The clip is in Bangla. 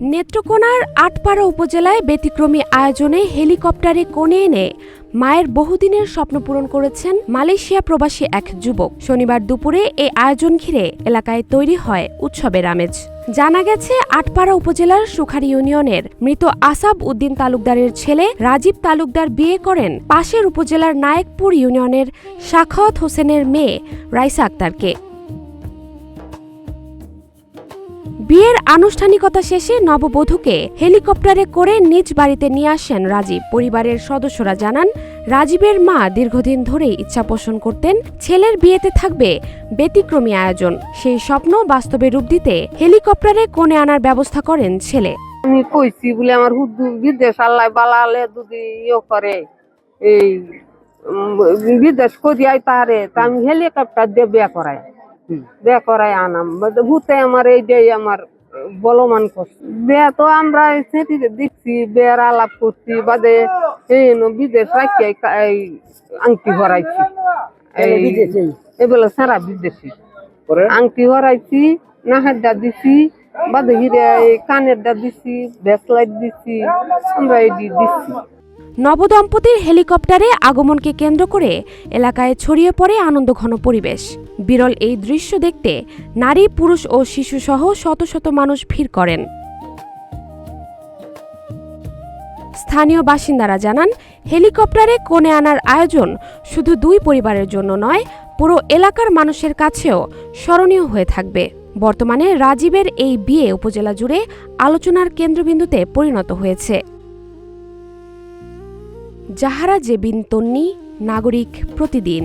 নেত্রকোনার আটপাড়া উপজেলায় ব্যতিক্রমী আয়োজনে হেলিকপ্টারে কোণে এনে মায়ের বহুদিনের স্বপ্ন পূরণ করেছেন মালয়েশিয়া প্রবাসী এক যুবক। শনিবার দুপুরে এই আয়োজন ঘিরে এলাকায় তৈরি হয় উৎসবের আমেজ। জানা গেছে, আটপাড়া উপজেলার সুখারি ইউনিয়নের মৃত আসাব উদ্দিন তালুকদারের ছেলে রাজীব তালুকদার বিয়ে করেন পাশের উপজেলার নায়েকপুর ইউনিয়নের সাখাওয়াত হোসেনের মেয়ে রাইসা আক্তারকে। বিয়ের আনুষ্ঠানিকতা শেষে নববধূকে হেলিকপ্টারে করে নিজ বাড়িতে নিয়ে আসেন রাজীব। পরিবারের সদস্যরা জানান, রাজীবের মা দীর্ঘদিন ধরেই ইচ্ছা পোষণ করতেন ছেলের বিয়েতে থাকবে ব্যতিক্রমী আয়োজন। সেই স্বপ্ন বাস্তবে রূপ দিতে হেলিকপ্টারে কোণে আনার ব্যবস্থা করেন ছেলে। আমি কইছি বলে আমার হুদু বিদেশ আল্লাহ বালালে যদি করে এই বিদেশ করিয়াই তারে তা আমি হেলিকপ্টার দিয়ে বিয়ে করাই আনাম ভূতে আমার এই যে আমার বলমান করছে। বিয়ে তো আমরা সেটিতে দেখছি, বিয়ের আলাপ করছি, বাদে এই বিদেশ রাখি আংটি ভরাইছি, এগুলো সারা বিদেশি আংটি ভরাইছি, নাহের দা দিছি, বাদে হিরে কানের দা দিছি, ব্রেসলাইট দিছি, আমরা এই দিচ্ছি। নবদম্পতির হেলিকপ্টারে আগমনকে কেন্দ্র করে এলাকায় ছড়িয়ে পড়ে আনন্দঘন পরিবেশ। বিরল এই দৃশ্য দেখতে নারী, পুরুষ ও শিশুসহ শত শত মানুষ ভিড় করেন। স্থানীয় বাসিন্দারা জানান, হেলিকপ্টারে কোণে আনার আয়োজন শুধু দুই পরিবারের জন্য নয়, পুরো এলাকার মানুষের কাছেও স্মরণীয় হয়ে থাকবে। বর্তমানে রাজীবের এই বিয়ে উপজেলা জুড়ে আলোচনার কেন্দ্রবিন্দুতে পরিণত হয়েছে। জাহারা জেবিন তন্নি, নাগরিক প্রতিদিন।